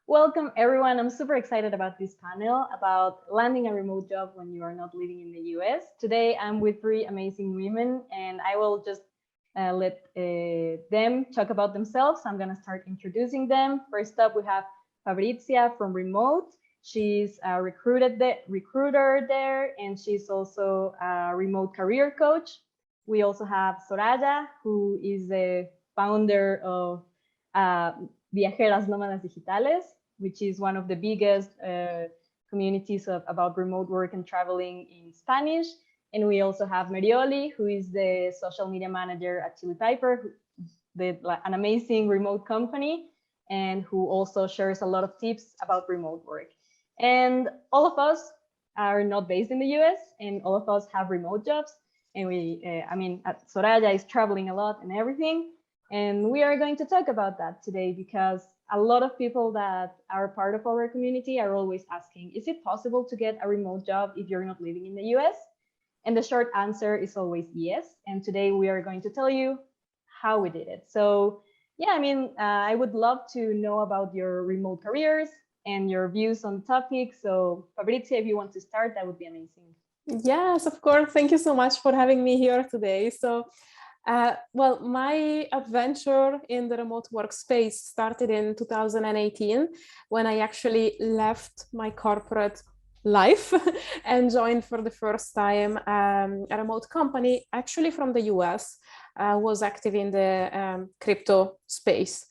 Welcome, everyone. I'm super excited about this panel about landing a remote job when you are not living in the US. Today, I'm with three amazing women, and I will just let them talk about themselves. I'm going to start introducing them. First up, we have Fabrizia from Remote. She's a recruiter there, and she's also a remote career coach. We also have Soraya, who is the founder of Viajeras, Nómadas Digitales, which is one of the biggest communities about remote work and traveling in Spanish. And we also have Meryoli, who is the social media manager at Chili Piper, an amazing remote company, and who also shares a lot of tips about remote work. And all of us are not based in the US, and all of us have remote jobs. And Soraya is traveling a lot and everything. And we are going to talk about that today because a lot of people that are part of our community are always asking, is it possible to get a remote job if you're not living in the US? And the short answer is always yes. And today we are going to tell you how we did it. So yeah, I would love to know about your remote careers and your views on the topic. So Fabrizia, if you want to start, that would be amazing. Yes, of course. Thank you so much for having me here today. So, well, my adventure in the remote workspace started in 2018 when I actually left my corporate life and joined for the first time a remote company, actually from the US, was active in the crypto space.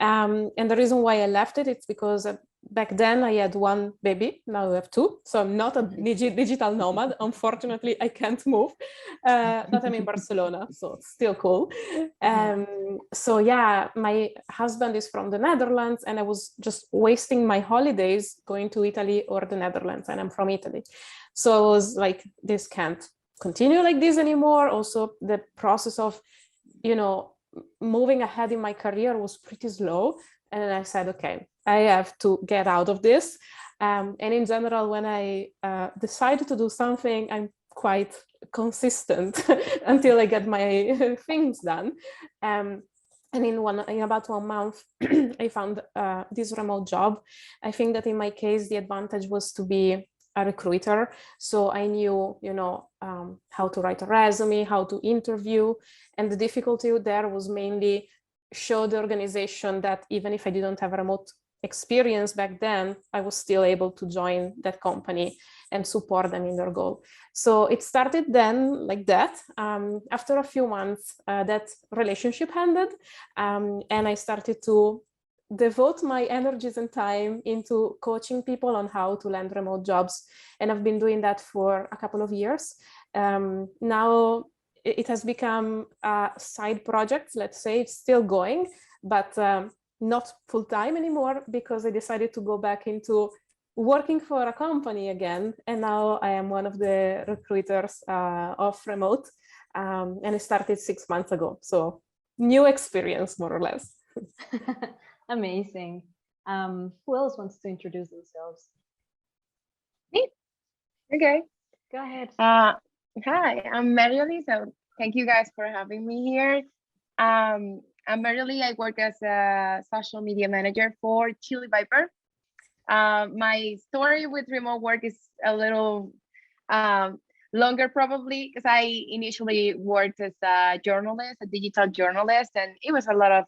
And the reason why I left it, it's because back then I had one baby, now I have two. So I'm not a digital nomad. Unfortunately, I can't move, but I'm in Barcelona, so it's still cool. So yeah, my husband is from the Netherlands and I was just wasting my holidays going to Italy or the Netherlands, and I'm from Italy. So I was like, this can't continue like this anymore. Also, the process of, moving ahead in my career was pretty slow. And then I said, okay, I have to get out of this. And in general, when I decide to do something, I'm quite consistent until I get my things done. And in about 1 month, I found this remote job. I think that in my case, the advantage was to be a recruiter. So I knew, how to write a resume, how to interview. And the difficulty there was mainly show the organization that even if I didn't have a remote experience back then, I was still able to join that company and support them in their goal. So it started then like that. After a few months, that relationship ended, and I started to devote my energies and time into coaching people on how to land remote jobs. And I've been doing that for a couple of years. Now it has become a side project, let's say. It's still going, but not full-time anymore, because I decided to go back into working for a company again. And now I am one of the recruiters of Remote. And I started 6 months ago. So new experience, more or less. Amazing. Who else wants to introduce themselves? Me? Okay. Go ahead. Hi, I'm Meryoli. So thank you guys for having me here. I'm Meryoli. I work as a social media manager for Chili Viper. My story with remote work is a little longer probably, because I initially worked as a journalist, a digital journalist, and it was a lot of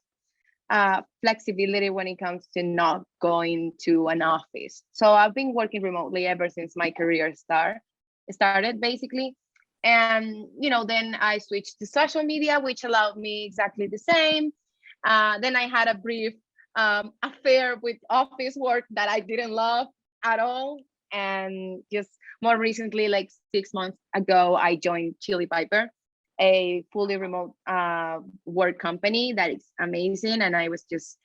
flexibility when it comes to not going to an office. So I've been working remotely ever since my career started basically. And then I switched to social media, which allowed me exactly the same. Then I had a brief affair with office work that I didn't love at all. And just more recently, like 6 months ago, I joined Chili Piper, a fully remote work company that is amazing. And I was just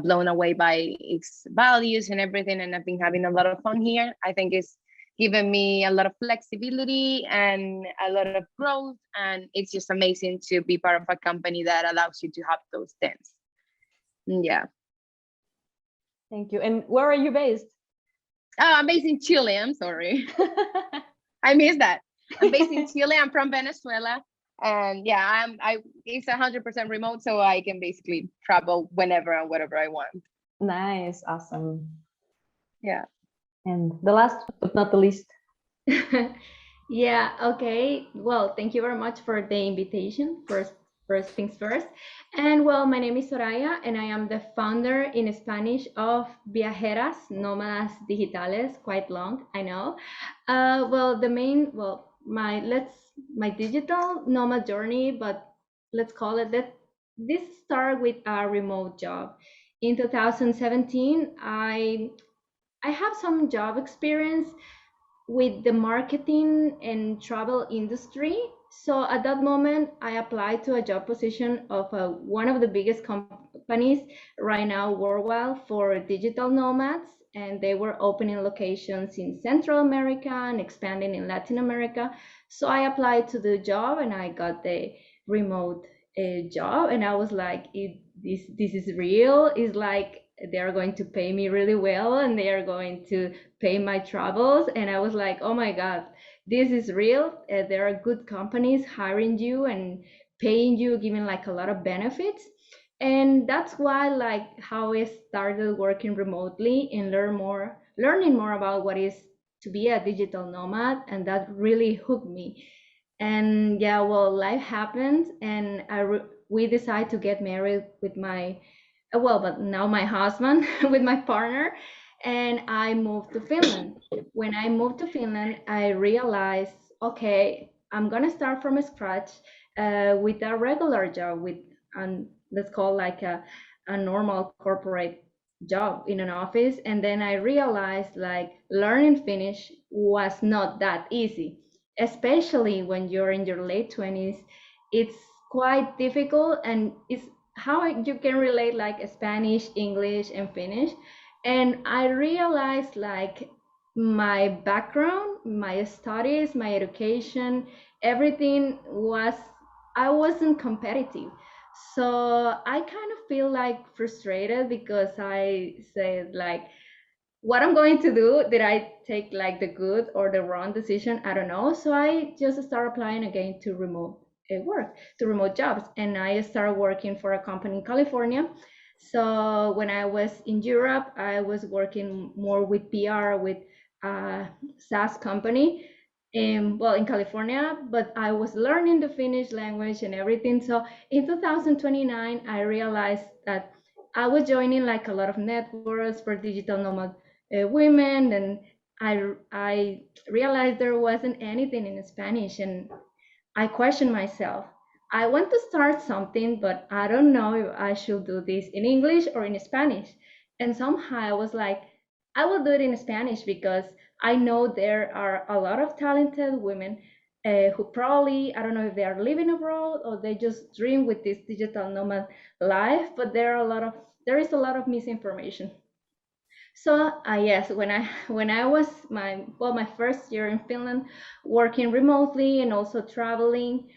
blown away by its values and everything. And I've been having a lot of fun here. I think it's given me a lot of flexibility and a lot of growth. And it's just amazing to be part of a company that allows you to have those things. Yeah. Thank you. And where are you based? Oh, I'm based in Chile. I'm sorry. I missed that. I'm based in Chile. I'm from Venezuela. And yeah, it's 100% remote, so I can basically travel whenever and whatever I want. Nice, awesome. Yeah. And the last but not the least. Yeah, okay. Well, thank you very much for the invitation. First things first. And well, my name is Soraya, and I am the founder in Spanish of Viajeras, Nómadas Digitales, quite long, I know. Well, my digital nomad journey, but let's call it that. This started with a remote job. In 2017, I have some job experience with the marketing and travel industry. So at that moment, I applied to a job position of one of the biggest companies right now worldwide for digital nomads. And they were opening locations in Central America and expanding in Latin America. So I applied to the job and I got the remote job. And I was like, this is real. It's like they are going to pay me really well and they are going to pay my travels. And I was like, oh my God, this is real. There are good companies hiring you and paying you, giving like a lot of benefits. And that's why like how I started working remotely and learning more about what is to be a digital nomad. And that really hooked me. And yeah, well, life happened and we decided to get married with my but now my husband with my partner, and I moved to Finland. When I moved to Finland, I realized, okay, I'm gonna start from scratch with a regular job, with let's call like a normal corporate job in an office. And then I realized like learning Finnish was not that easy, especially when you're in your late 20s. It's quite difficult, and it's how you can relate like Spanish, English, and Finnish. And I realized like my background, my studies, my education, everything was, I wasn't competitive. So I kind of feel like frustrated because I said like, what I'm going to do, did I take like the good or the wrong decision? I don't know. So I just started applying again to remote work, to remote jobs. And I started working for a company in California. So when I was in Europe, I was working more with PR, with a SaaS company in California, but I was learning the Finnish language and everything. So in 2029, I realized that I was joining like a lot of networks for digital nomad women, and I realized there wasn't anything in Spanish, and I questioned myself. I want to start something, but I don't know if I should do this in English or in Spanish. And somehow I was like, I will do it in Spanish because I know there are a lot of talented women who probably, I don't know if they are living abroad or they just dream with this digital nomad life, but there is a lot of misinformation. So yes, when I was my first year in Finland, working remotely and also traveling.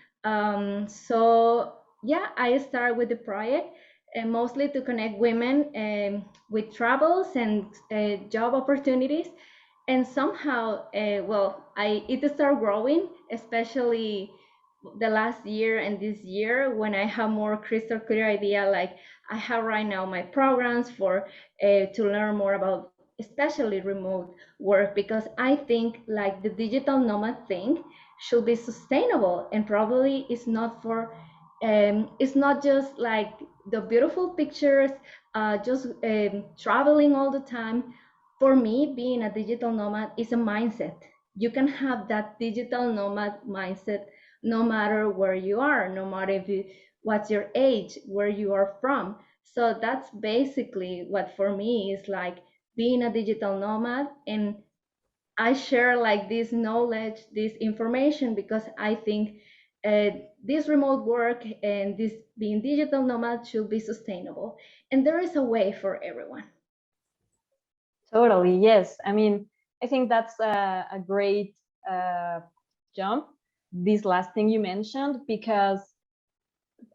So yeah, I started with the project and mostly to connect women with travels and job opportunities. And somehow, it started growing, especially the last year and this year when I have more crystal clear idea. Like I have right now my programs for to learn more about especially remote work, because I think like the digital nomad thing should be sustainable, and probably it's not just like the beautiful pictures, just traveling all the time. For me, being a digital nomad is a mindset. You can have that digital nomad mindset no matter where you are, no matter what's your age, where you are from. So that's basically what for me is like being a digital nomad. And I share like this knowledge, this information, because I think this remote work and this being digital nomad should be sustainable. And there is a way for everyone. Totally, yes. I mean, I think that's a great jump, this last thing you mentioned, because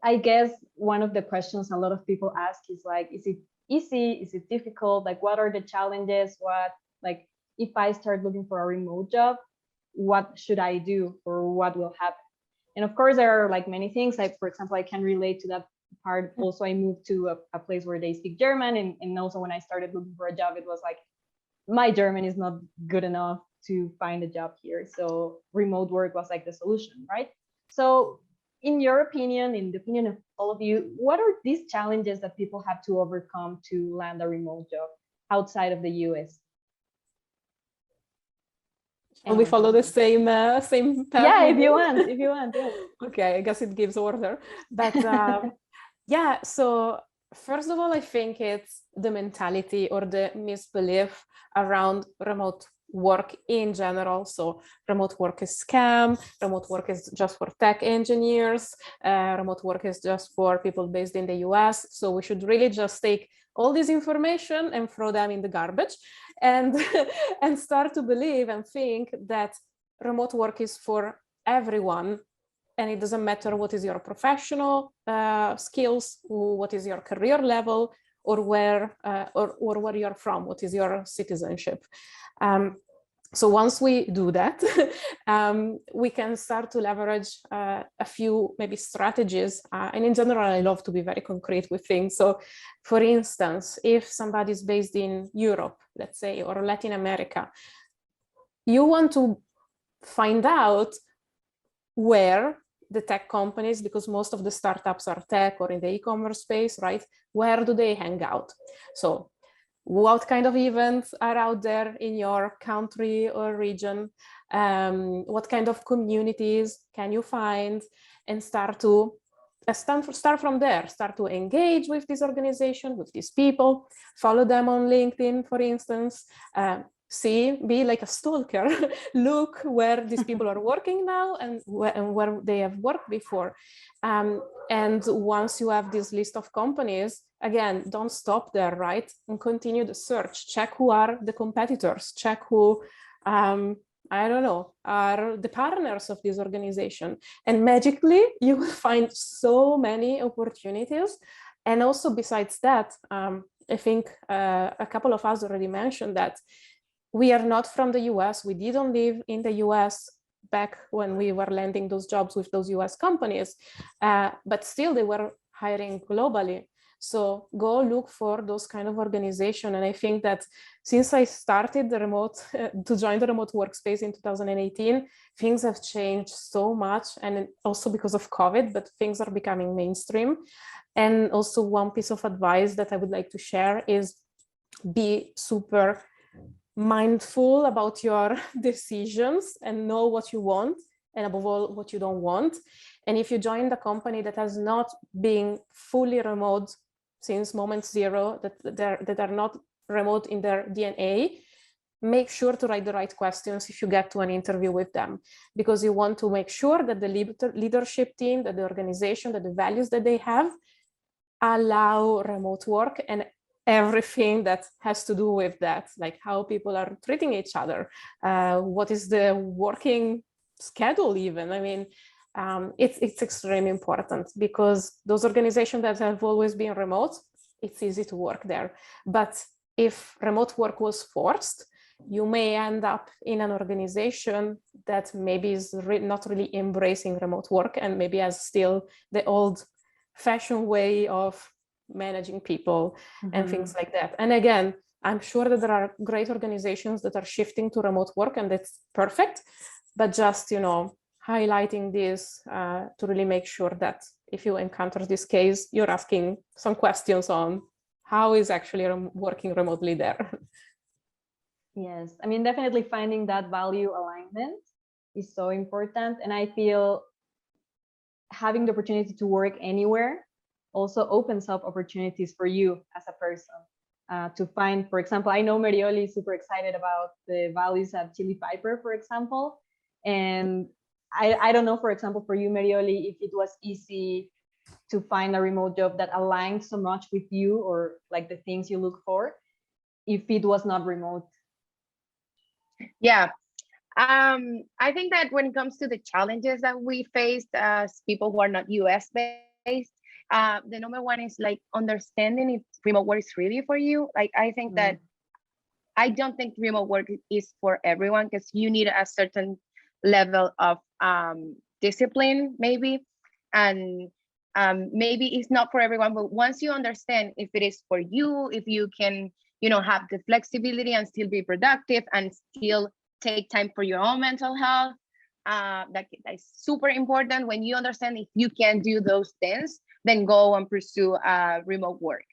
I guess one of the questions a lot of people ask is like, is it easy? Is it difficult? Like, what are the challenges? Like, if I start looking for a remote job, what should I do or what will happen? And of course, there are like many things. Like, for example, I can relate to that part, also I moved to a place where they speak German, and also when I started looking for a job, it was like my German is not good enough to find a job here. So remote work was like the solution, right? So in your opinion, in the opinion of all of you, what are these challenges that people have to overcome to land a remote job outside of the US? Shall we follow the same path? Yeah, if you want, yes. Okay, I guess it gives order. But yeah, so first of all, I think it's the mentality or the misbelief around remote work in general. So remote work is scam, remote work is just for tech engineers, remote work is just for people based in the US. So we should really just take all this information and throw them in the garbage and, and start to believe and think that remote work is for everyone. And it doesn't matter what is your professional skills, what is your career level, or where you're from, what is your citizenship. So once we do that, we can start to leverage a few maybe strategies. And in general, I love to be very concrete with things. So for instance, if somebody is based in Europe, let's say, or Latin America, you want to find out where the tech companies, because most of the startups are tech or in the e-commerce space, right? Where do they hang out? So what kind of events are out there in your country or region? What kind of communities can you find? And start from there, start to engage with this organization, with these people, follow them on LinkedIn, for instance, be like a stalker, look where these people are working now and where they have worked before. And once you have this list of companies, again, don't stop there, right? And continue the search, check who are the competitors, check who, I don't know, are the partners of this organization. And magically, you will find so many opportunities. And also besides that, I think a couple of us already mentioned that we are not from the US. We didn't live in the US back when we were landing those jobs with those US companies, but still they were hiring globally. So go look for those kind of organization. And I think that since I started the to join the remote workspace in 2018, things have changed so much. And also because of COVID, but things are becoming mainstream. And also one piece of advice that I would like to share is be super mindful about your decisions and know what you want, and above all, what you don't want. And if you join the company that has not been fully remote since moment zero, that are not remote in their DNA, make sure to write the right questions if you get to an interview with them, because you want to make sure that the leadership team, that the organization, that the values that they have allow remote work and everything that has to do with that, like how people are treating each other, what is the working schedule even. I mean, it's extremely important, because those organizations that have always been remote, it's easy to work there. But if remote work was forced, you may end up in an organization that maybe is not really embracing remote work and maybe has still the old fashioned way of managing people and things like that. And again, I'm sure that there are great organizations that are shifting to remote work, and that's perfect. But just, highlighting this to really make sure that if you encounter this case, you're asking some questions on how is actually working remotely there. Yes, I mean, definitely finding that value alignment is so important. And I feel having the opportunity to work anywhere also opens up opportunities for you as a person to find, for example, I know Meryoli is super excited about the values at Chili Piper, for example. And I don't know, for example, for you, Meryoli, if it was easy to find a remote job that aligned so much with you or like the things you look for, if it was not remote. Yeah. I think that when it comes to the challenges that we faced as people who are not US based, the number one is like understanding if remote work is really for you. Like, I think that I don't think remote work is for everyone, because you need a certain level of discipline maybe, and maybe it's not for everyone, but once you understand if it is for you, if you can, you know, have the flexibility and still be productive and still take time for your own mental health, that's super important. When you understand if you can do those things, then go and pursue remote work.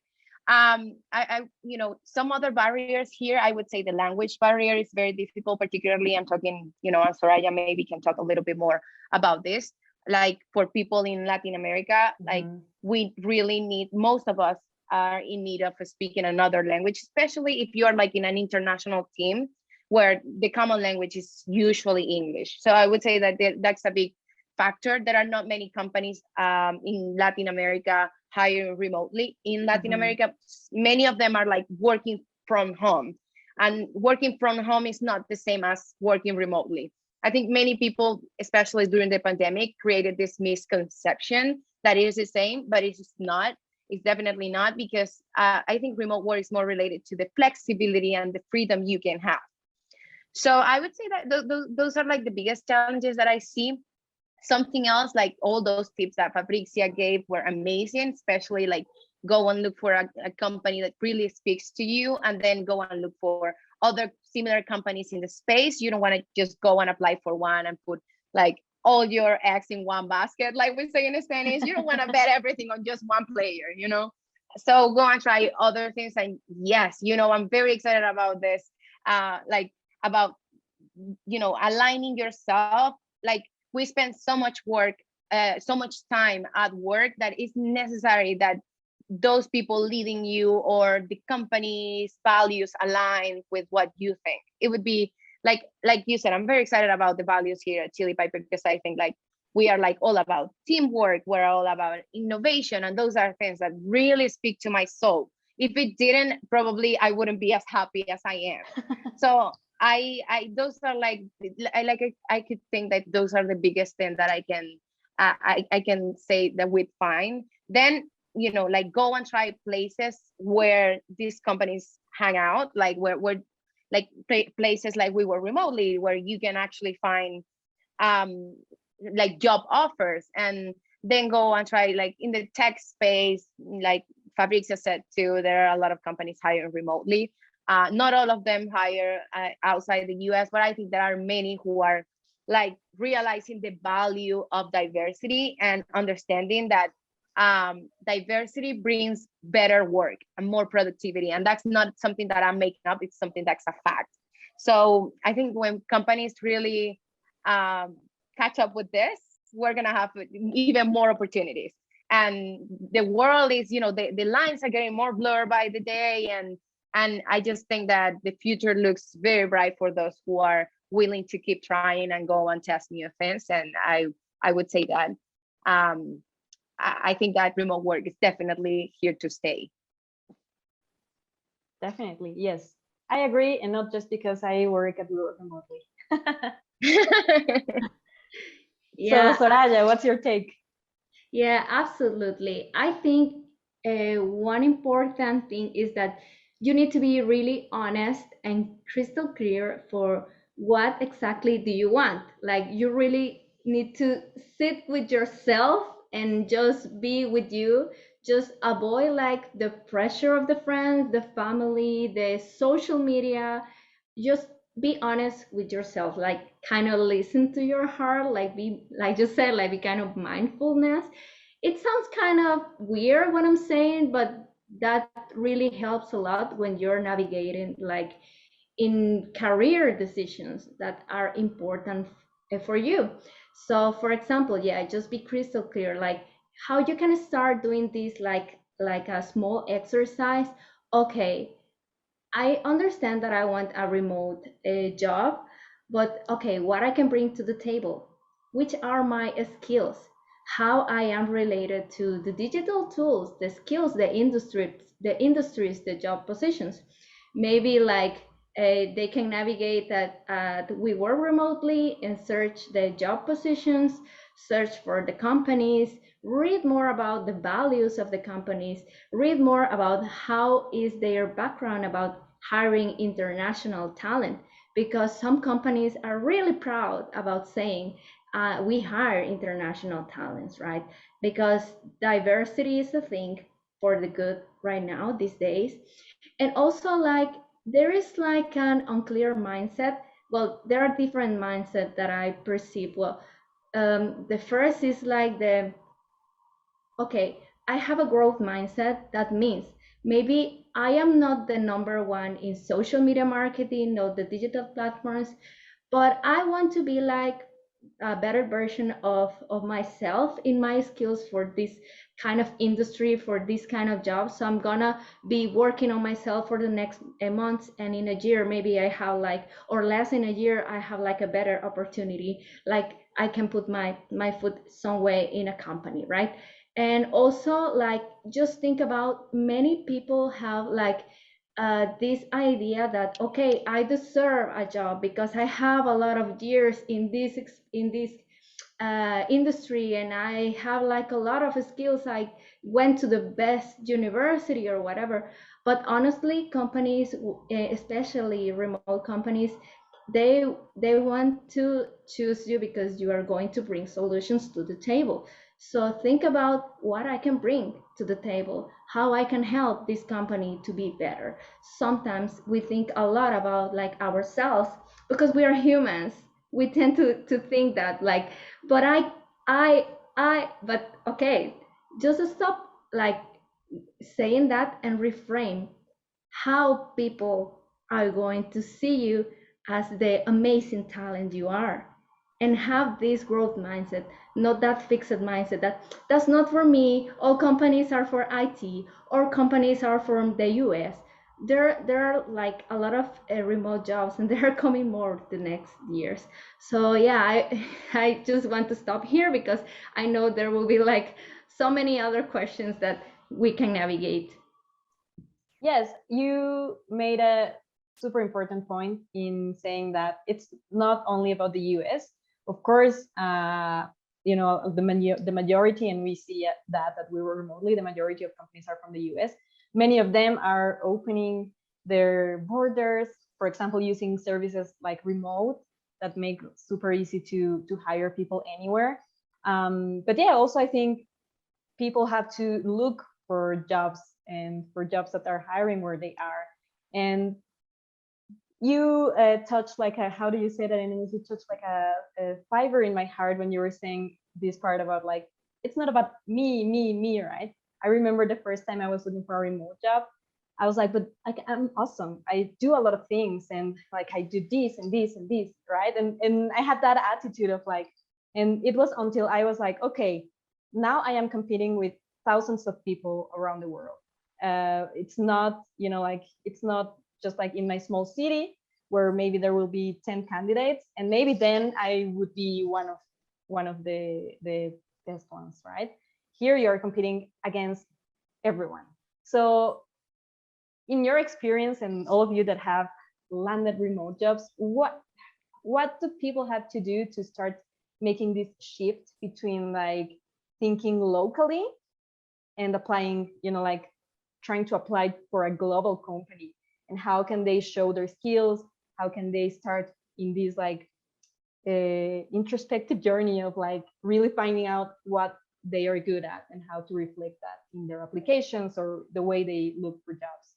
You know, some other barriers here, I would say the language barrier is very difficult, particularly I'm talking, you know, and Soraya maybe can talk a little bit more about this. Like for people in Latin America, like we really need, most of us are in need of speaking another language, especially if you're like in an international team where the common language is usually English. So I would say that that's a big factor. There are not many companies in Latin America hiring remotely. In Latin America, many of them are like working from home, and working from home is not the same as working remotely. I think many people, especially during the pandemic, created this misconception that it is the same, but it's not. It's definitely not, because I think remote work is more related to the flexibility and the freedom you can have. So I would say that those are like the biggest challenges that I see. Something else, like all those tips that Fabrizia gave were amazing, especially like go and look for a company that really speaks to you, and then go and look for other similar companies in the space. You don't want to just go and apply for one and put like all your eggs in one basket, like we say in Spanish. You don't want to bet everything on just one player, you know? So go and try other things. And yes, you know, I'm very excited about this, like about, you know, aligning yourself. Like we spend so much work, so much time at work, that it's necessary that those people leading you or the company's values align with what you think. It would be like you said, I'm very excited about the values here at Chili Piper, because I think like we are like all about teamwork, we're all about innovation, and those are things that really speak to my soul. If it didn't, probably I wouldn't be as happy as I am. So I those are like I could think that those are the biggest thing that I can say that we'd find. Then, you know, like go and try places where these companies hang out, like where like places like we were remotely, where you can actually find like job offers, and then go and try like in the tech space. Like Fabrizia said too, there are a lot of companies hiring remotely. Not all of them hire outside the US, but I think there are many who are like realizing the value of diversity and understanding that diversity brings better work and more productivity. And that's not something that I'm making up, it's something that's a fact. So I think when companies really catch up with this, we're gonna have even more opportunities. And the world is, you know, the lines are getting more blurred by the day, and I just think that the future looks very bright for those who are willing to keep trying and go and test new things. And I would say that I think that remote work is definitely here to stay. Definitely, yes. I agree, and not just because I work at work remotely. Yeah. So Soraya, what's your take? Yeah, absolutely. I think one important thing is that you need to be really honest and crystal clear for what exactly do you want. Like you really need to sit with yourself and just be with you. Just avoid like the pressure of the friends, the family, the social media. Just be honest with yourself, like kind of listen to your heart, like be, like you said, like be kind of mindfulness. It sounds kind of weird what I'm saying, but that really helps a lot when you're navigating like in career decisions that are important for you. So for example, yeah, just be crystal clear, like how you can start doing this, like a small exercise. Okay, I understand that I want a remote job, but okay, what I can bring to the table, which are my skills, how I am related to the digital tools, the skills, the industries, the job positions. Maybe like they can navigate that we work remotely and search the job positions, search for the companies, read more about the values of the companies, read more about how is their background about hiring international talent, because some companies are really proud about saying we hire international talents, right? Because diversity is a thing for the good right now these days. And also, like, there is like an unclear mindset. Well, there are different mindsets that I perceive. Well, the first is like okay, I have a growth mindset. That means maybe I am not the number one in social media marketing or the digital platforms, but I want to be like a better version of myself in my skills for this kind of industry, for this kind of job. So I'm gonna be working on myself for the next months, and in a year maybe I have like, or less in a year, I have like a better opportunity, like I can put my foot somewhere in a company, right? And also, like, just think about, many people have like this idea that, okay, I deserve a job because I have a lot of years in this industry, and I have like a lot of skills. I went to the best university or whatever. But honestly, companies, especially remote companies, they want to choose you because you are going to bring solutions to the table. So think about what I can bring to the table, how I can help this company to be better. Sometimes we think a lot about like ourselves because we are humans. We tend to think that like, but but okay, just stop like saying that and reframe how people are going to see you as the amazing talent you are, and have this growth mindset, not that fixed mindset that that's not for me, all companies are for IT, or companies are from the US. There are like a lot of remote jobs, and they are coming more the next years. So yeah, I just want to stop here because I know there will be like so many other questions that we can navigate. Yes, you made a super important point in saying that it's not only about the US. Of course, the majority, and we see that we were remotely, the majority of companies are from the US. Many of them are opening their borders, for example, using services like remote that make it super easy to hire people anywhere. But yeah, also I think people have to look for jobs, and for jobs that are hiring where they are. And you touched like a, how do you say that in English? You touched like a fiber in my heart when you were saying this part about like, it's not about me, right? I remember the first time I was looking for a remote job, I was like, but like, I'm awesome. I do a lot of things, and like I do this and this and this, right? And I had that attitude of like, and it was until I was like, okay, now I am competing with thousands of people around the world. It's not, like, it's not just like in my small city where maybe there will be 10 candidates, and maybe then I would be one of the best ones, right? Here you're competing against everyone. So in your experience, and all of you that have landed remote jobs, what do people have to do to start making this shift between like thinking locally and applying, like trying to apply for a global company? And how can they show their skills? How can they start in this like introspective journey of like really finding out what they are good at and how to reflect that in their applications or the way they look for jobs?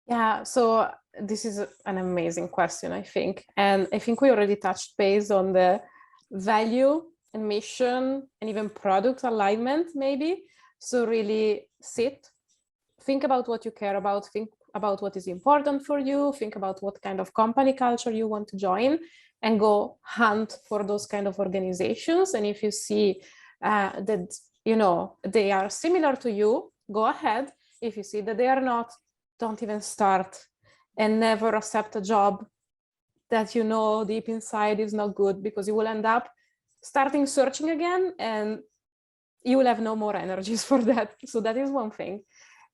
Yeah, so this is an amazing question, I think. And I think we already touched base on the value and mission and even product alignment, maybe. So really think about what you care about, think about what is important for you, think about what kind of company culture you want to join, and go hunt for those kind of organizations. And if you see that, they are similar to you, go ahead. If you see that they are not, don't even start, and never accept a job that deep inside is not good, because you will end up starting searching again and you will have no more energies for that. So that is one thing.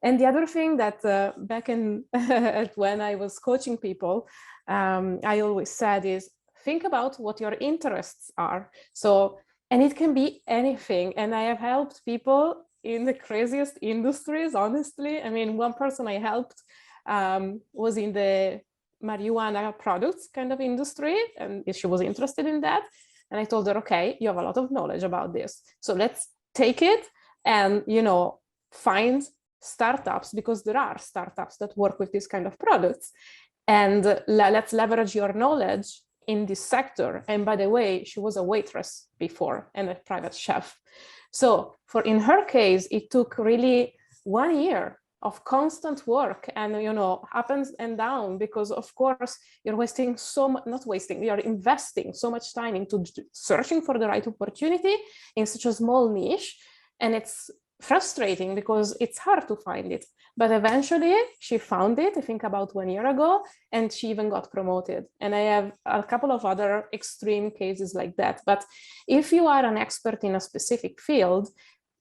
And the other thing that back in when I was coaching people, I always said is, think about what your interests are. So, and it can be anything. And I have helped people in the craziest industries, honestly. I mean, one person I helped was in the marijuana products kind of industry, and she was interested in that. And I told her, okay, you have a lot of knowledge about this. So let's take it and, you know, find startups, because there are startups that work with this kind of products. And let's leverage your knowledge in this sector. And by the way, she was a waitress before and a private chef. So in her case, it took really 1 year of constant work and, you know, ups and down, because of course you're wasting you're investing so much time into searching for the right opportunity in such a small niche. And it's frustrating because it's hard to find it. But eventually she found it, I think about 1 year ago, and she even got promoted. And I have a couple of other extreme cases like that. But if you are an expert in a specific field,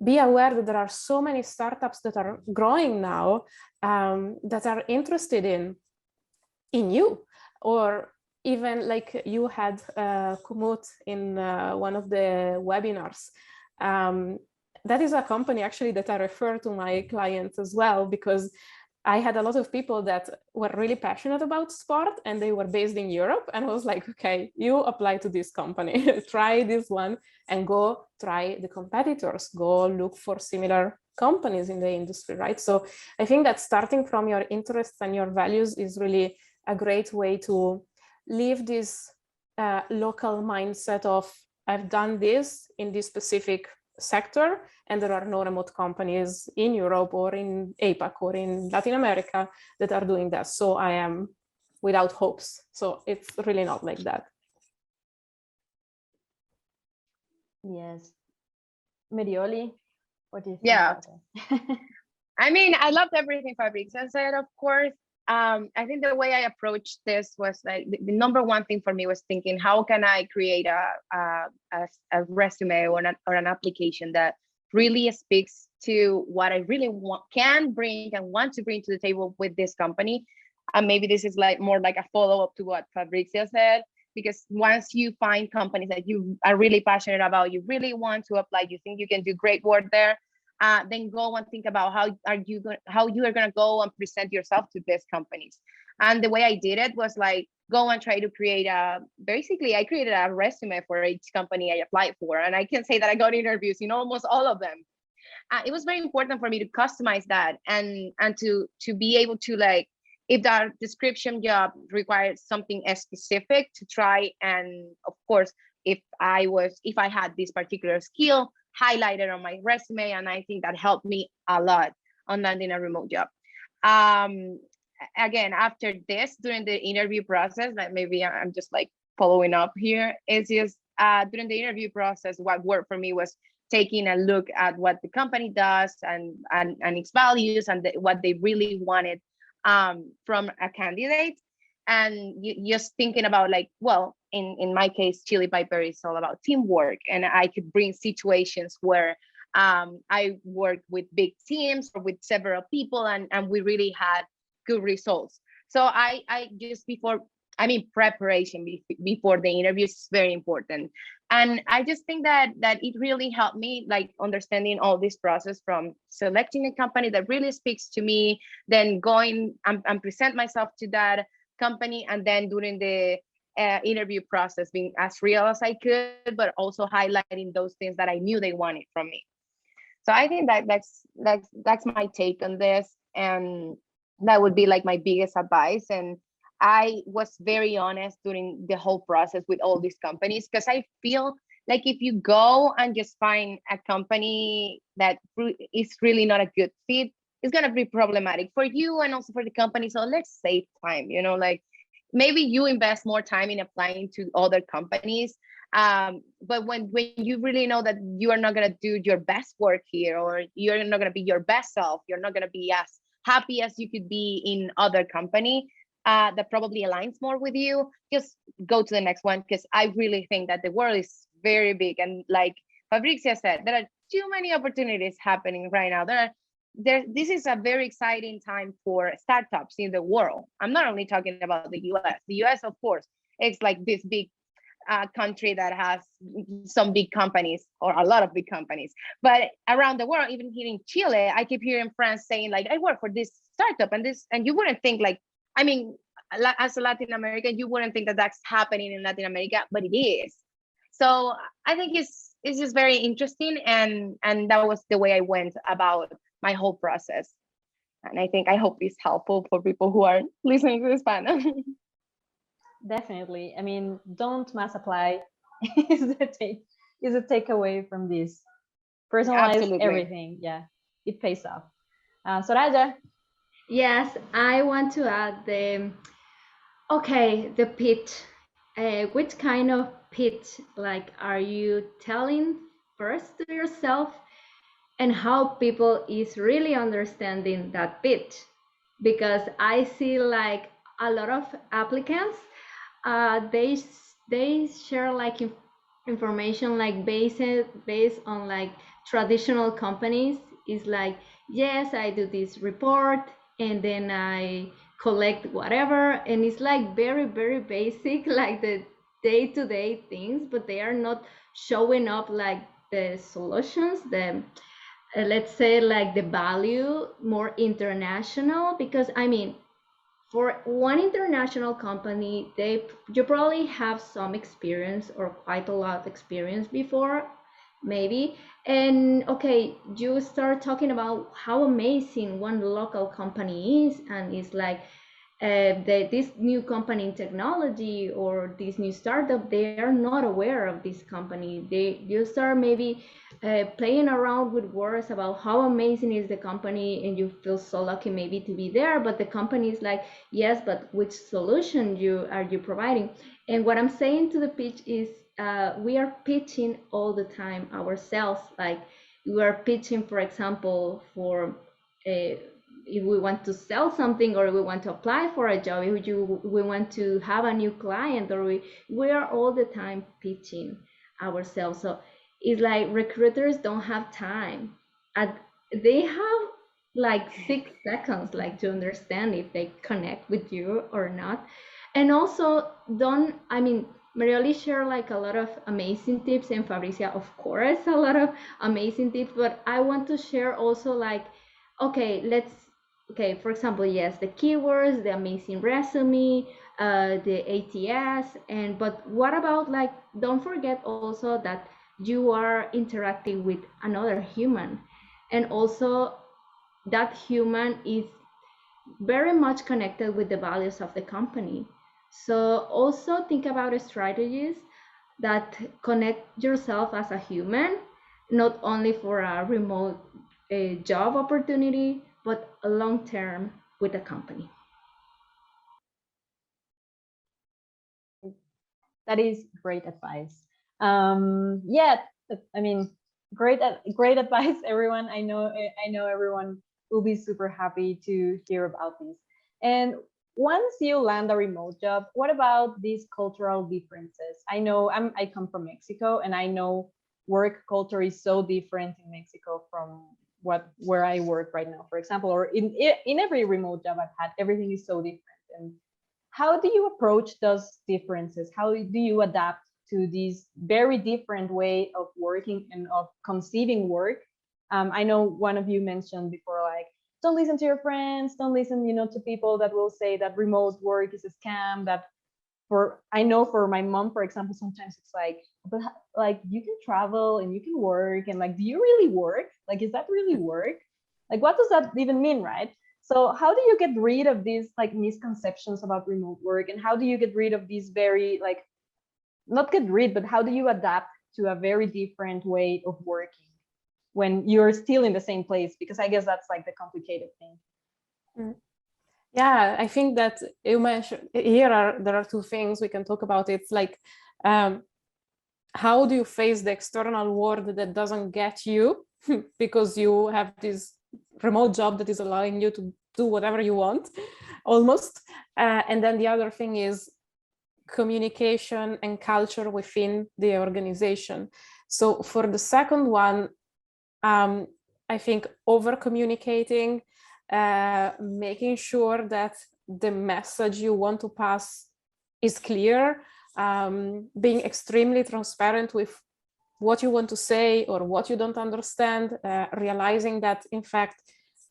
be aware that there are so many startups that are growing now that are interested in you. Or even like you had Kumut in one of the webinars. That is a company actually that I refer to my clients as well, because I had a lot of people that were really passionate about sport and they were based in Europe. And I was like, okay, you apply to this company, try this one and go try the competitors, go look for similar companies in the industry, right? So I think that starting from your interests and your values is really a great way to leave this local mindset of I've done this in this specific sector and there are no remote companies in Europe or in APAC or in Latin America that are doing that. So I am without hopes. So it's really not like that. Yes. Meryoli, what do you think? Yeah. I mean, I loved everything Fabrizia said, of course. I think the way I approached this was like the number one thing for me was thinking, how can I create a resume or an application that really speaks to what I really can bring and want to bring to the table with this company. And maybe this is like more like a follow-up to what Fabrizia said, because once you find companies that you are really passionate about, you really want to apply, you think you can do great work there, then go and think about how you are going to go and present yourself to these companies. And the way I did it was like go and try to create I created a resume for each company I applied for, and I can say that I got interviews in almost all of them. It was very important for me to customize that and to be able to, like, if that description job required something specific, to try and, of course, if I had this particular skill, highlighted on my resume. And I think that helped me a lot on landing a remote job. Again, after this, during the interview process, that maybe I'm just like following up here, is just during the interview process, what worked for me was taking a look at what the company does and its values and what they really wanted from a candidate. And just thinking about, like, well, in my case, Chili Piper is all about teamwork, and I could bring situations where I worked with big teams or with several people, and we really had good results. So I just preparation before the interview is very important. And I just think that it really helped me, like, understanding all this process from selecting a company that really speaks to me, then going and present myself to that company, and then during the interview process being as real as I could, but also highlighting those things that I knew they wanted from me. So I think that's my take on this, and that would be like my biggest advice. And I was very honest during the whole process with all these companies, because I feel like if you go and just find a company that is really not a good fit, it's going to be problematic for you and also for the company. So let's save time, like maybe you invest more time in applying to other companies. But when you really know that you are not going to do your best work here, or you're not going to be your best self, you're not going to be as happy as you could be in other company that probably aligns more with you, just go to the next one. Because I really think that the world is very big, and like Fabrizia said, there are too many opportunities happening right now. This is a very exciting time for startups in the world. I'm not only talking about the US. The US, of course, it's like this big country that has some big companies, or a lot of big companies. But around the world, even here in Chile, I keep hearing friends saying, like, I work for this startup and you wouldn't think, like, I mean, as a Latin American, you wouldn't think that that's happening in Latin America, but it is. So I think it's just very interesting, and that was the way I went about my whole process. And I hope it's helpful for people who are listening to this panel. Definitely. I mean, don't mass apply is the takeaway from this. Personalize Absolutely. everything. Yeah, it pays off. Soraya. Yes, I want to add the pitch. Which kind of pitch, like, are you telling first to yourself, and how people is really understanding that pitch? Because I see like a lot of applicants, they share like information like based on like traditional companies. Is like, yes, I do this report and then I collect whatever, and it's like very, very basic, like the day-to-day things, but they are not showing up like the solutions, the let's say like the value more international. Because I mean, for one international company, you probably have some experience or quite a lot of experience before, maybe. And okay, you start talking about how amazing one local company is, and it's like this new company in technology or this new startup, they are not aware of this company. You start maybe playing around with words about how amazing is the company, and you feel so lucky maybe to be there, but the company is like, yes, but which solution are you providing? And what I'm saying to the pitch is, we are pitching all the time ourselves. Like, we are pitching, for example, for if we want to sell something, or we want to apply for a job, if we want to have a new client, or we are all the time pitching ourselves. So it's like recruiters don't have time. They have like 6 seconds like to understand if they connect with you or not. And also, Meryoli shared like a lot of amazing tips, and Fabrizia, of course, a lot of amazing tips, but I want to share also like, for example, yes, the keywords, the amazing resume, the ATS, but what about like, don't forget also that you are interacting with another human, and also that human is very much connected with the values of the company. So also think about strategies that connect yourself as a human, not only for a remote job opportunity, but a long term with the company. That is great advice. Yeah, I mean, great advice, everyone. I know everyone will be super happy to hear about this. And once you land a remote job, what about these cultural differences? I know I come from Mexico, and I know work culture is so different in Mexico from where I work right now, for example, or in every remote job I've had. Everything is so different. And how do you approach those differences? How do you adapt to this very different way of working and of conceiving work? I know one of you mentioned before, like, don't listen to your friends, don't listen, to people that will say that remote work is a scam. That I know for my mom, for example, sometimes it's like, but like, you can travel and you can work, and like, do you really work? Like, is that really work? Like, what does that even mean, right? So how do you get rid of these like misconceptions about remote work, and how do you get rid of these very like, not get rid, but how do you adapt to a very different way of working when you're still in the same place? Because I guess that's like the complicated thing. Yeah, I think that you mentioned there are 2 things we can talk about. It's like, how do you face the external world that doesn't get you because you have this remote job that is allowing you to do whatever you want, almost. And then the other thing is communication and culture within the organization. So for the second one, I think over communicating, making sure that the message you want to pass is clear, being extremely transparent with what you want to say or what you don't understand, realizing that in fact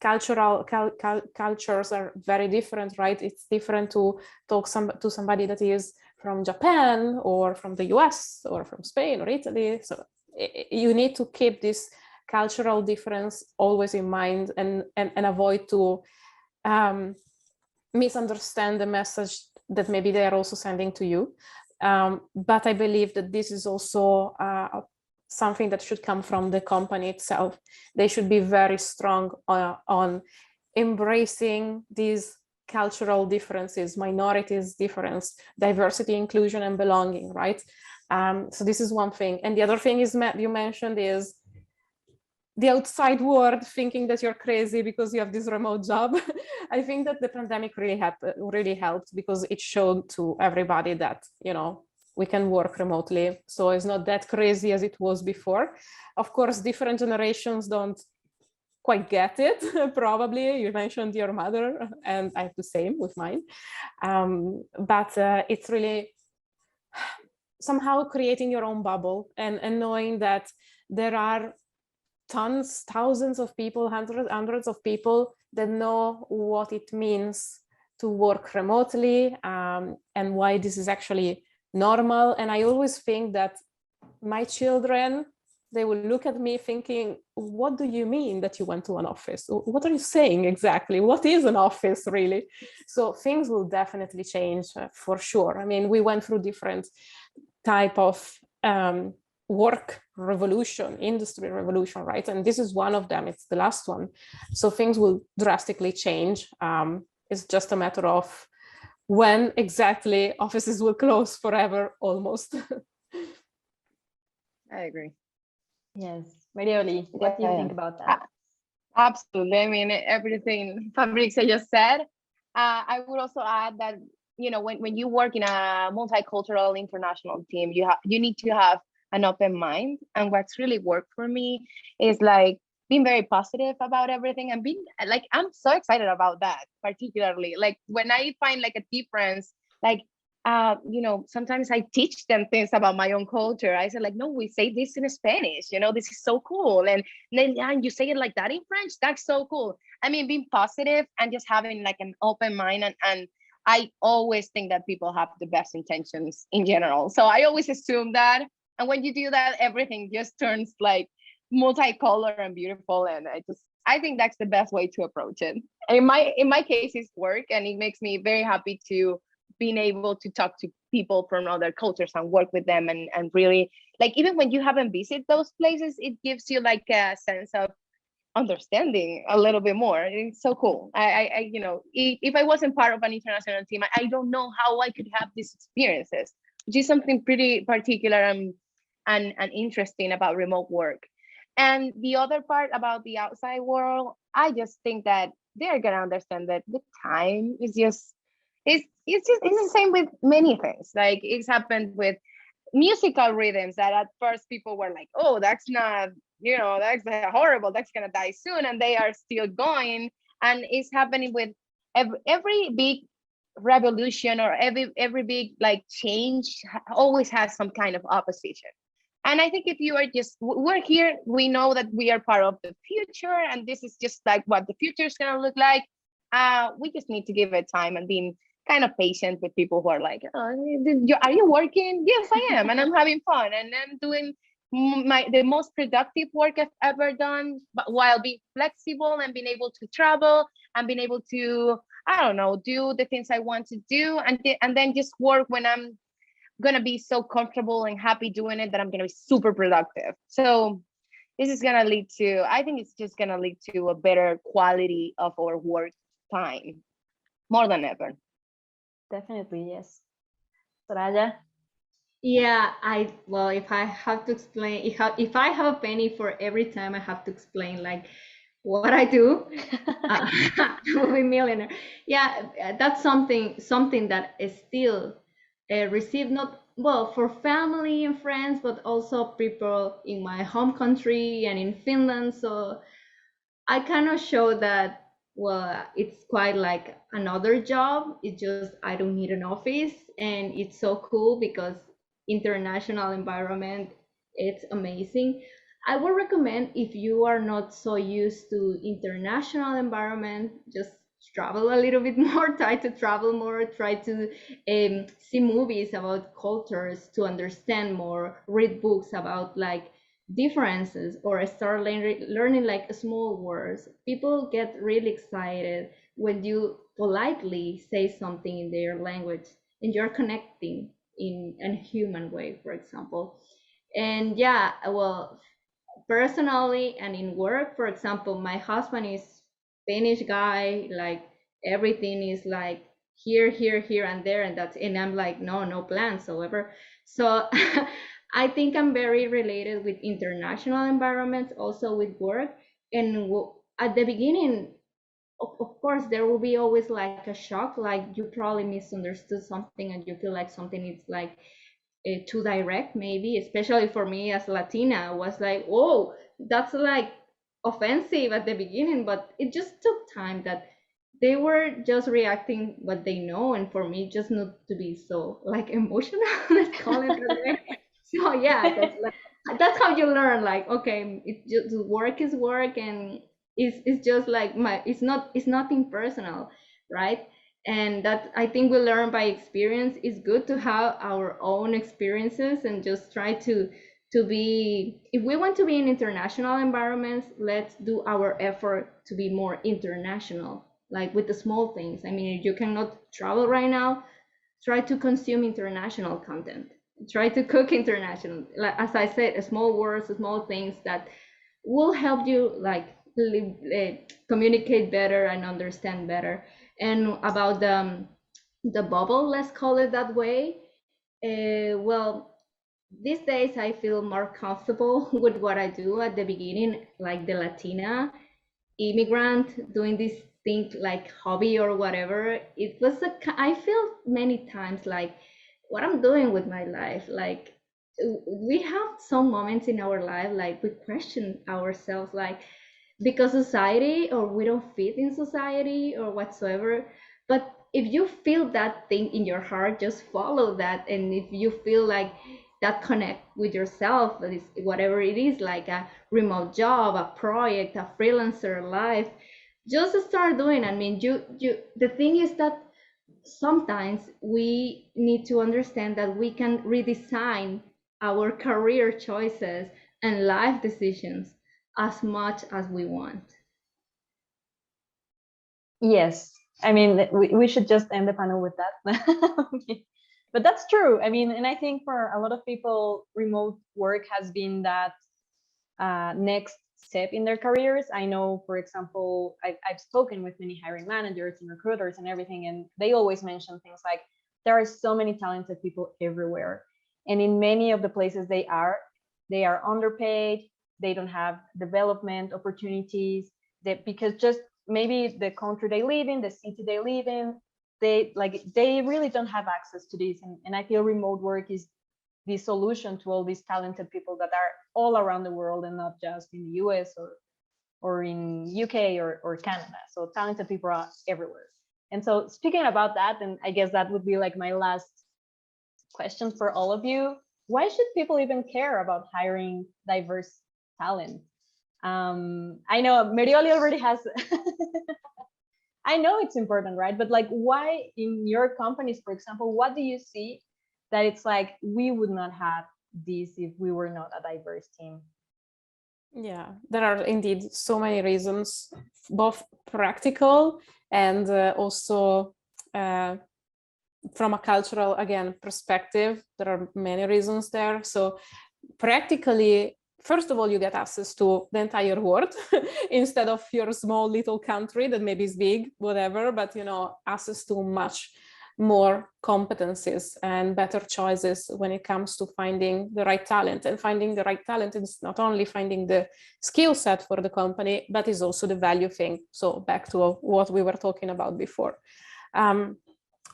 cultures are very different, right? It's different to talk to somebody that is from Japan or from the US or from Spain or Italy. So you need to keep this cultural difference always in mind and avoid to misunderstand the message that maybe they are also sending to you. But I believe that this is also something that should come from the company itself. They should be very strong on embracing these cultural differences, minorities difference, diversity, inclusion, and belonging, right? So this is one thing. And the other thing is, you mentioned, is the outside world thinking that you're crazy because you have this remote job. I think that the pandemic really helped because it showed to everybody that, you know, we can work remotely. So it's not that crazy as it was before. Of course, different generations don't quite get it, probably. You mentioned your mother, and I have the same with mine. But it's really somehow creating your own bubble and knowing that there are tons, thousands of people, hundreds of people that know what it means to work remotely, and why this is actually normal. And I always think that my children, they will look at me thinking, what do you mean that you went to an office? What are you saying exactly? What is an office really? So things will definitely change for sure. I mean, we went through different type of work revolution, industry revolution, right? And this is one of them. It's the last one. So things will drastically change. It's just a matter of when exactly offices will close forever, almost. I agree. Yes. Meryoli, what do you think about that? Absolutely. I mean, everything Fabrizia just said. I would also add that, you know, when you work in a multicultural international team, you need to have an open mind. And what's really worked for me is like being very positive about everything and being like, I'm so excited about that, particularly like when I find like a difference, like you know, sometimes I teach them things about my own culture. I said like, no, we say this in Spanish, you know, this is so cool. And then you say it like that in French, that's so cool. I mean, being positive and just having like an open mind, and I always think that people have the best intentions in general. So I always assume that. And when you do that, everything just turns like multicolor and beautiful. And I think that's the best way to approach it. And in my case, it's work, and it makes me very happy to being able to talk to people from other cultures and work with them, and really, like, even when you haven't visited those places, it gives you like a sense of understanding a little bit more. It's so cool. I you know, if I wasn't part of an international team, I don't know how I could have these experiences, which is something pretty particular and interesting about remote work. And the other part about the outside world, I just think that they're gonna understand that the time is just it's the same with many things. Like it's happened with musical rhythms that at first people were like, oh, that's not, you know, that's horrible, that's gonna die soon, and they are still going. And it's happening with every big revolution, or every big like change always has some kind of opposition. And I think if you are just, we're here, we know that we are part of the future, and this is just like what the future is gonna look like. We just need to give it time and being kind of patient with people who are like, oh, are you working? Yes, I am, and I'm having fun, and I'm doing the most productive work I've ever done, but while being flexible and being able to travel and being able to, I don't know, do the things I want to do, and then just work when I'm gonna be so comfortable and happy doing it that I'm gonna be super productive. So this is gonna lead to, I think it's just gonna lead to a better quality of our work time more than ever. Definitely, yes. Soraya? Yeah, well, if I have to explain, if I have a penny for every time I have to explain like what I do, I will be millionaire. Yeah, that's something that is still received, not well, for family and friends, but also people in my home country and in Finland. So I kind of show that, well, it's quite like another job. It's just I don't need an office, and it's so cool because international environment, it's amazing. I would recommend, if you are not so used to international environment, just travel a little bit more, try to travel more, try to see movies about cultures to understand more, read books about like differences, or start learning like small words. People get really excited when you politely say something in their language and you're connecting in a human way, for example. And yeah, well, personally and in work, for example, my husband is Spanish guy, like everything is like here, here, here, and there, and that's, and I'm like, no, no plans, however. So I think I'm very related with international environments, also with work. And at the beginning, of course, there will be always like a shock, like you probably misunderstood something and you feel like something is like too direct, maybe, especially for me as Latina, was like, oh, that's like offensive at the beginning, but it just took time that they were just reacting what they know, and for me just not to be so like emotional, let's call it that way. So yeah, that's how you learn, like, okay, it just, work is work, and it's just like it's nothing personal, right? And that, I think, we learn by experience. It's good to have our own experiences and just try to be, if we want to be in international environments, let's do our effort to be more international, like with the small things. I mean, if you cannot travel right now, try to consume international content, try to cook international, like as I said, small words, small things that will help you like communicate better and understand better. And about the bubble, let's call it that way, well, these days I feel more comfortable with what I do. At the beginning, like the Latina immigrant doing this thing like hobby or whatever, it was I feel many times like what I'm doing with my life. Like we have some moments in our life like we question ourselves, like because society, or we don't fit in society or whatsoever. But if you feel that thing in your heart, just follow that. And if you feel like that connect with yourself, that is whatever it is, like a remote job, a project, a freelancer life, just start doing. I mean, you the thing is that sometimes we need to understand that we can redesign our career choices and life decisions as much as we want. Yes, I mean, we should just end the panel with that. Okay. But that's true. I mean, and I think for a lot of people, remote work has been that next step in their careers. I know, for example, I've spoken with many hiring managers and recruiters and everything, and they always mention things like there are so many talented people everywhere. And in many of the places they are underpaid, they don't have development opportunities, because just maybe the country they live in, the city they live in, they really don't have access to this. And I feel remote work is the solution to all these talented people that are all around the world, and not just in the US or in UK or Canada. So talented people are everywhere. And so speaking about that, and I guess that would be like my last question for all of you. Why should people even care about hiring diverse talent? I know Meryoli already has I know it's important, right? But like, why in your companies, for example, what do you see that it's like we would not have this if we were not a diverse team? Yeah, there are indeed so many reasons, both practical and also from a cultural, again, perspective. There are many reasons there. So practically, first of all, you get access to the entire world instead of your small little country that maybe is big, whatever, but you know, access to much more competencies and better choices when it comes to finding the right talent. And finding the right talent is not only finding the skill set for the company, but is also the value thing. So back to what we were talking about before.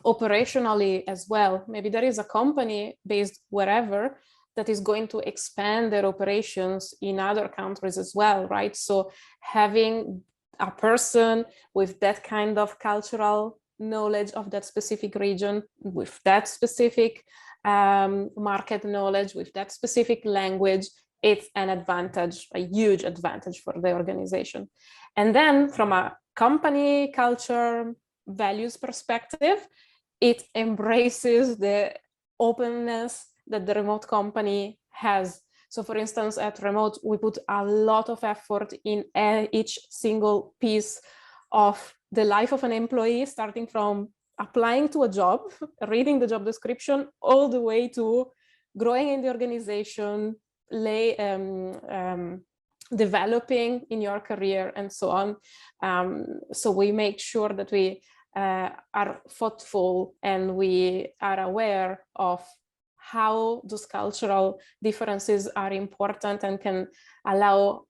Operationally as well, maybe there is a company based wherever that is going to expand their operations in other countries as well, right? So having a person with that kind of cultural knowledge of that specific region, with that specific market knowledge, with that specific language, it's an advantage, a huge advantage for the organization. And then from a company culture, values perspective, it embraces the openness that the remote company has. So for instance, at Remote, we put a lot of effort in each single piece of the life of an employee, starting from applying to a job, reading the job description, all the way to growing in the organization, developing in your career, and so on. So we make sure that we are thoughtful and we are aware of how those cultural differences are important and can allow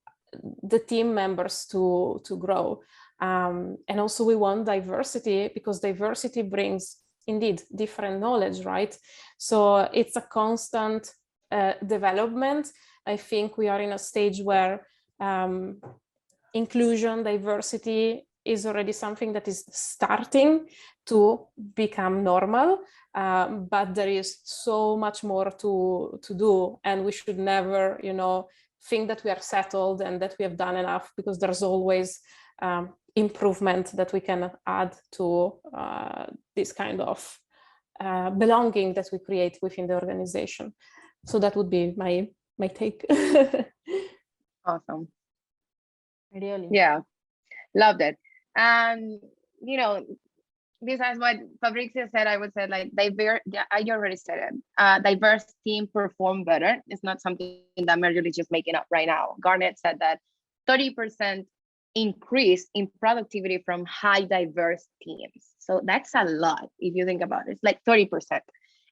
the team members to grow. And also we want diversity, because diversity brings indeed different knowledge, right? So it's a constant development. I think we are in a stage where inclusion, diversity is already something that is starting to become normal, but there is so much more to do, and we should never, think that we are settled and that we have done enough, because there's always improvement that we can add to this kind of belonging that we create within the organization. So that would be my take. Awesome. Really? Yeah, loved it. And besides what Fabrizia said, I would say like I already said it. Diverse team perform better. It's not something that Meryoli is just making up right now. Garnet said that 30% increase in productivity from high diverse teams. So that's a lot if you think about it. It's like 30%.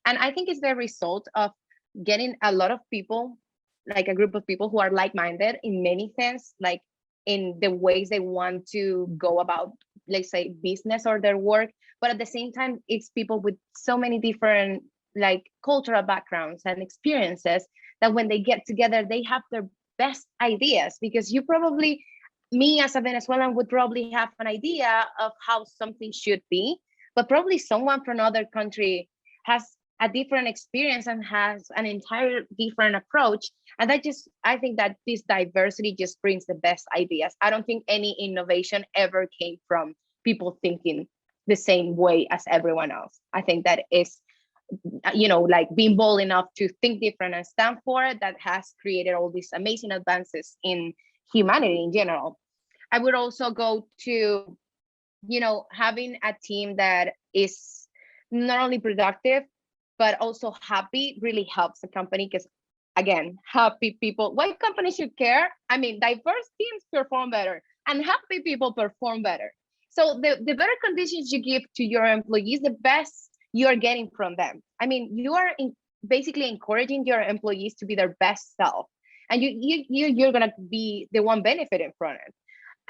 And I think it's the result of getting a lot of people, like a group of people who are like-minded in many things, like in the ways they want to go about, let's say, business or their work. But at the same time, it's people with so many different like cultural backgrounds and experiences that when they get together, they have their best ideas. Because me as a Venezuelan would probably have an idea of how something should be, but probably someone from another country has a different experience and has an entire different approach. And I think that this diversity just brings the best ideas. I don't think any innovation ever came from people thinking the same way as everyone else. I think that is, like being bold enough to think different and stand for it, that has created all these amazing advances in humanity in general. I would also go to, having a team that is not only productive, but also happy really helps the company. Because again, happy people, why companies should care? I mean, diverse teams perform better and happy people perform better. So the better conditions you give to your employees, the best you're getting from them. I mean, you are basically encouraging your employees to be their best self, and you're gonna be the one benefiting from it.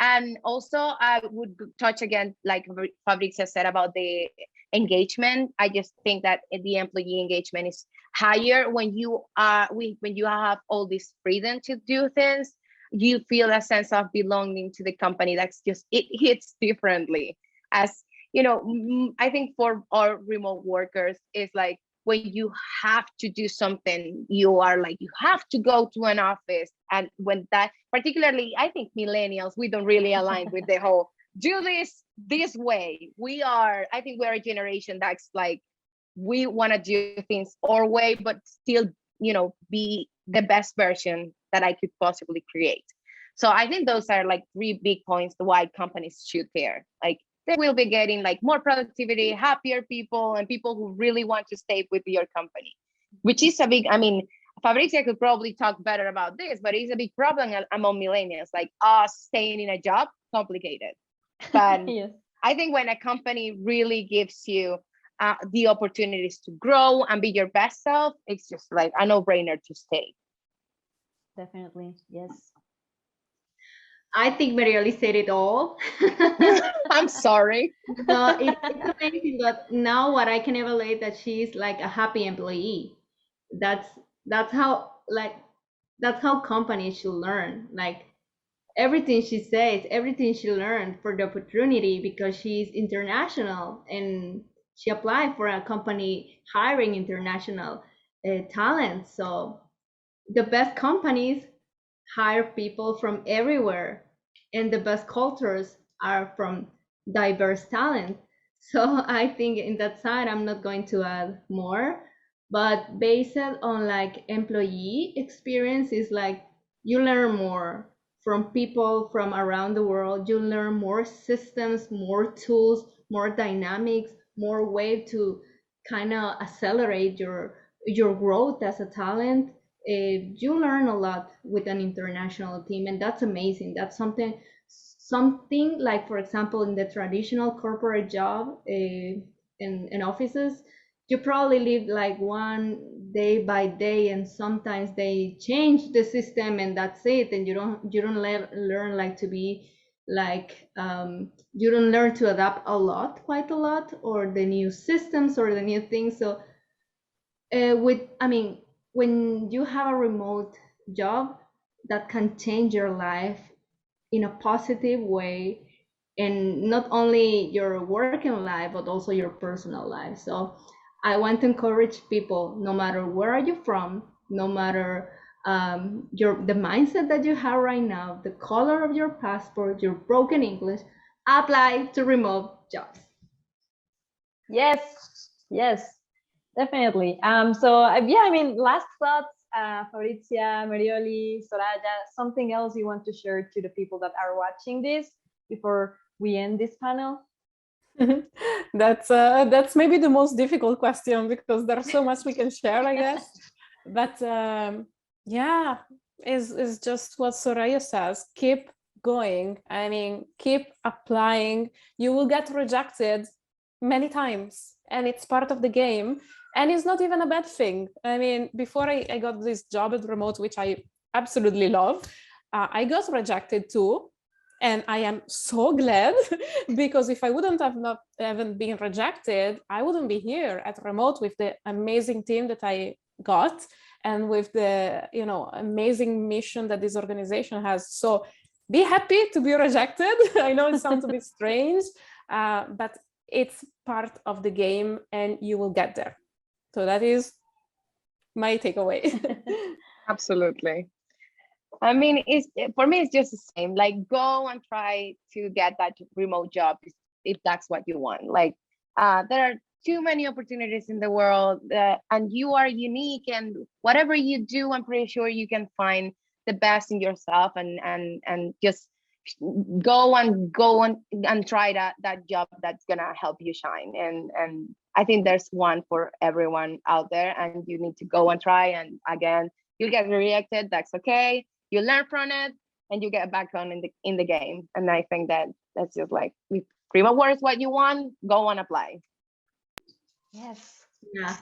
And also I would touch again, like Fabrizia said about the engagement. I just think that the employee engagement is higher when you have all this freedom to do things. You feel a sense of belonging to the company. That's just, it hits differently. As I think for our remote workers, it's like when you have to do something, you are like, you have to go to an office. And when that, particularly, I think millennials, we don't really align with the whole do this way. I think we're a generation that's like, we want to do things our way, but still, be the best version that I could possibly create. So I think those are like 3 big points to why companies should care. Like, they will be getting like more productivity, happier people, and people who really want to stay with your company, which is a big, Fabrizia could probably talk better about this, but it's a big problem among millennials, like us staying in a job, complicated. But Yes. I think when a company really gives you the opportunities to grow and be your best self, it's just like a no-brainer to stay. Definitely, yes. I think Meryoli said it all. I'm sorry. No, it's amazing. But now what I can evaluate that she's like a happy employee. That's how companies should learn. Like everything she says, everything she learned for the opportunity, because she's international and she applied for a company hiring international talent. So the best companies hire people from everywhere, and the best cultures are from diverse talent. So I think in that side, I'm not going to add more, but based on like employee experience is like you learn more from people from around the world. You learn more systems, more tools, more dynamics, more way to kind of accelerate your growth as a talent. You learn a lot with an international team, and that's amazing. That's something like, for example, in the traditional corporate job in offices, you probably live like one day by day, and sometimes they change the system and that's it, and you don't learn like to be like you don't learn to adapt a lot, quite a lot, or the new systems or the new things. So I mean, when you have a remote job that can change your life in a positive way, and not only your working life but also your personal life. So I want to encourage people, no matter where are you from, no matter the mindset that you have right now, the color of your passport, your broken English, apply to remote jobs. Yes, yes, definitely. So yeah, I mean, last thoughts, Fabrizia, Meryoli, Soraya, something else you want to share to the people that are watching this before we end this panel? That's maybe the most difficult question, because there's so much we can share, I guess. But yeah, is just what Soraya says. Keep going. I mean, keep applying. You will get rejected many times, and it's part of the game. And it's not even a bad thing. I mean, before I got this job at remote, which I absolutely love, I got rejected too. And I am so glad, because if I wouldn't have not even been rejected, I wouldn't be here at remote with the amazing team that I got, and with the amazing mission that this organization has. So be happy to be rejected. I know it sounds a bit strange, but it's part of the game, and you will get there. So that is my takeaway. Absolutely. I mean, for me, it's just the same. Like, go and try to get that remote job if that's what you want. Like, there are too many opportunities in the world, and you are unique. And whatever you do, I'm pretty sure you can find the best in yourself, and just go and try that job that's gonna help you shine. And I think there's one for everyone out there, and you need to go and try. And again, you'll get rejected. That's okay. You learn from it, and you get back on in the game. And I think that's just like, if remote work is what you want, go and apply. Yes. Yeah,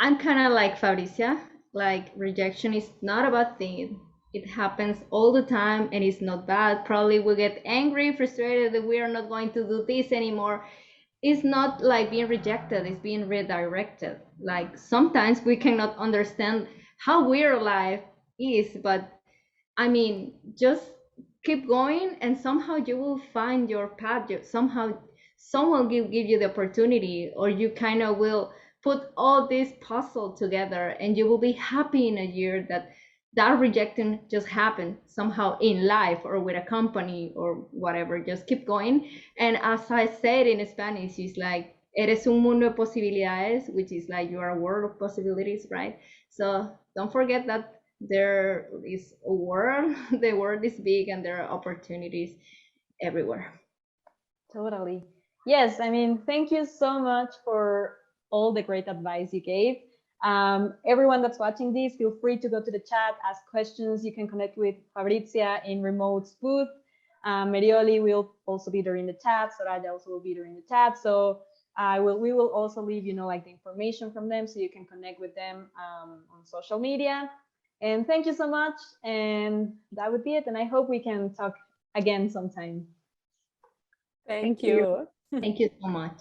I'm kind of like Fabrizia. Like, rejection is not a bad thing. It happens all the time, and it's not bad. Probably we get angry, frustrated that we are not going to do this anymore. It's not like being rejected, it's being redirected. Like, sometimes we cannot understand how weird life is, but I mean, just keep going, and somehow you will find your path. Somehow someone will give you the opportunity, or you kind of will put all this puzzle together, and you will be happy in a year that rejection just happened somehow in life, or with a company or whatever. Just keep going. And as I said in Spanish, it's like, eres un mundo de posibilidades, which is like you are a world of possibilities, right? So don't forget that there is a world, the world is big, and there are opportunities everywhere. Totally. Yes, I mean, thank you so much for all the great advice you gave. Everyone that's watching this, feel free to go to the chat, ask questions. You can connect with Fabrizia in Remote's booth. Meryoli will also be there in the chat. Soraya also will be there in the chat. So we will also leave, like the information from them, so you can connect with them on social media. And thank you so much. And that would be it. And I hope we can talk again sometime. Thank you. Thank you so much.